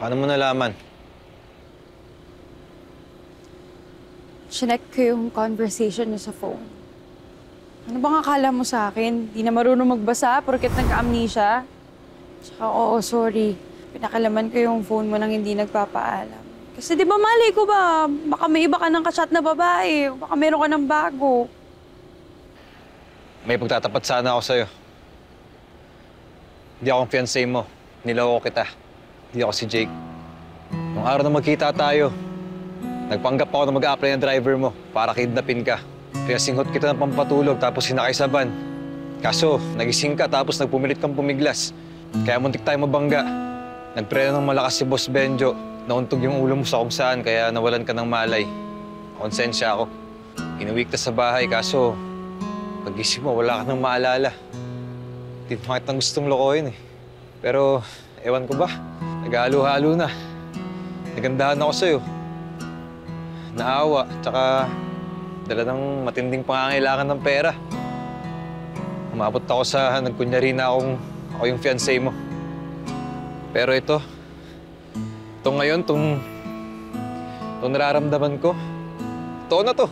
Paano mo nalaman? Chinek ko yung conversation niyo sa phone. Ano bang akala mo sa akin? Di na marunong magbasa porket nagka-amnesia? Tsaka, oo, sorry. Pinakalaman ko yung phone mo nang hindi nagpapaalam. Kasi di ba malay ko ba, baka may iba ka ng ka-chat na babae, baka meron ka ng bago. May pagtatapat sana ako sa'yo. Hindi ako ang fiancé mo. Niloko kita. Hindi ako si Jake. Nung araw na magkita tayo, nagpanggap ako na mag-a-apply ng driver mo para kidnapin ka. Kaya singhot kita ng pampatulog tapos sinakay sa van. Kaso, nagising ka tapos nagpumilit kang pumiglas. Kaya muntik tayo mabangga. Nagpreno ng malakas si Boss Benjo. Nauntog yung ulo mo sa kung saan kaya nawalan ka ng malay. Konsensya ako. Inuwi kita sa bahay kaso pagising mo wala ka nang maalala. Hindi mo kitang gustong lokohin eh. Pero ewan ko ba, nag-halo-halo na. Nagandahan ako sa'yo. Naawa, tsaka dala ng matinding pangangailangan ng pera. Umabot ako sa nagkunyari na ako yung fiancé mo. Pero ito ngayon, itong nararamdaman ko, totoo na to.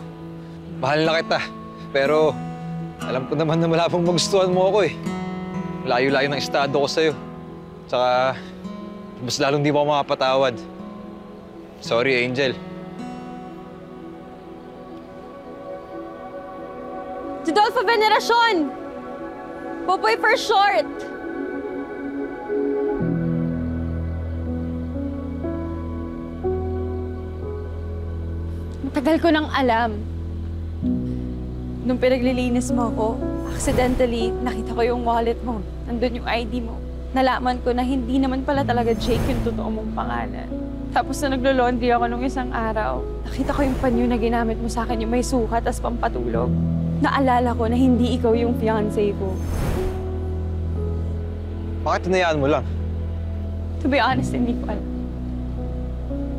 Mahal na kita. Pero alam ko naman na malabang magustuhan mo ako eh. Layo-layo ng estado ko sa'yo. Tsaka, mas lalong di mo ako makapatawad. Sorry, Angel. Rodolfo Veneracion! Popoy for short! Matagal ko nang alam. Nung pinaglilinis mo ako, accidentally, nakita ko yung wallet mo. Nandun yung ID mo. Nalaman ko na hindi naman pala talaga Jake yung totoo mong pangalan. Tapos na naglo-laundry ako nung isang araw, nakita ko yung panyo na ginamit mo sa akin, yung may sukat tas pampatulog. Naalala ko na hindi ikaw yung fiancé ko. Bakit hinayaan mo lang? To be honest, hindi ko alam.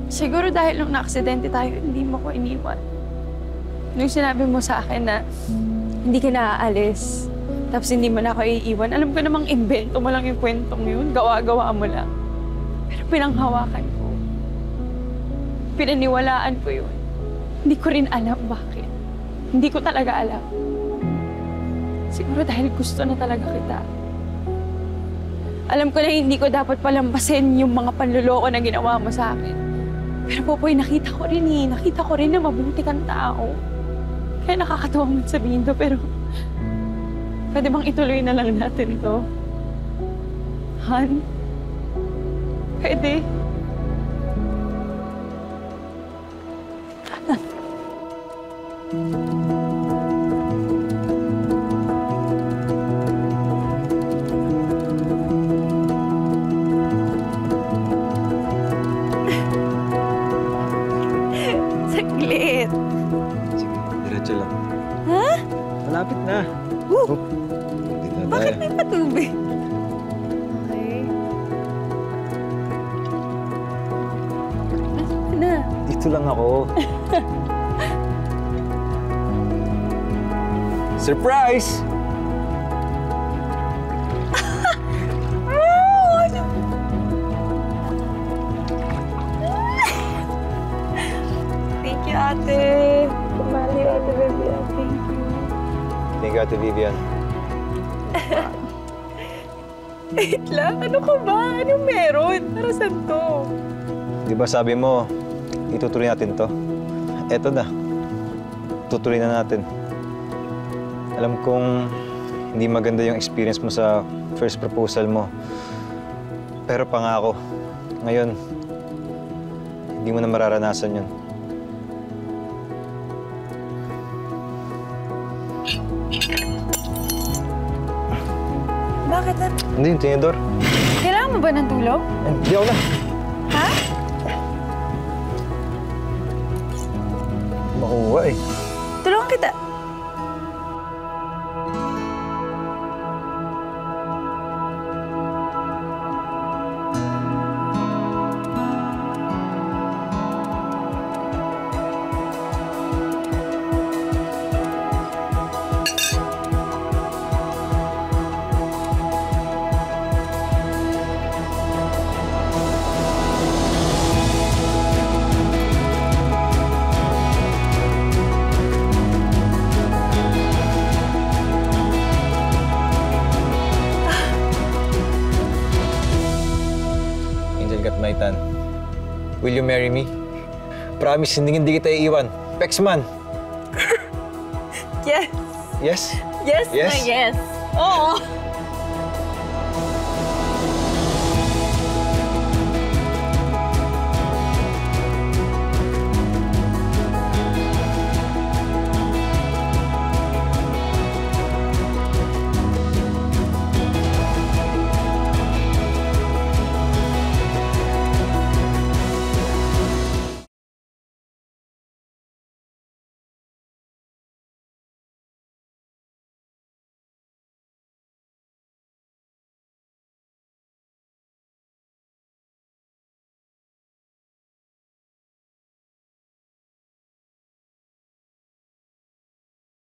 Siguro dahil nung na-aksidente tayo, hindi mo ko iniwan. Nung sinabi mo sa akin na hindi ka naaalis, tapos hindi mo na ako iiwan, alam ko namang imbento mo lang yung kwentong yun, gawa-gawa mo lang. Pero pinanghawakan ko. Pinaniwalaan ko yun. Hindi ko rin alam bakit. Hindi ko talaga alam. Siguro dahil gusto na talaga kita. Alam ko na hindi ko dapat palampasin yung mga panluloko na ginawa mo sa akin. Pero Popoy, nakita ko rin eh. Nakita ko rin na mabuti kang tao. Kaya nakakatawa man sabihin to, pero pwede bang ituloy na lang natin to? Han? Pwede? Saglit. Sige, diretso lang. Ha? Malapit na. Dito na Bakit tayo. may patubig? Okay. Nasaan na? Dito lang ako. Surprise! Thank you, ate. Kumali, ate Vivian. Thank you. Thank you, Ate Vivian. Wait lang, ano ka ba? Anong meron? Para saan to? Di ba sabi mo, itutuloy natin to? Eto na. Tutuloy na natin. Alam kong hindi maganda yung experience mo sa first proposal mo. Pero pangako, ngayon, hindi mo na mararanasan yun. Bakit na? Hindi, yung tinidor. Kailangan mo ba ng tulong? Hindi ako na. Ha? Makuha eh. Tulungan kita. Will you marry me? Promise, hindi kita iiwan. Pexman! Yes! Yes? Yes Yes? na yes! Oo!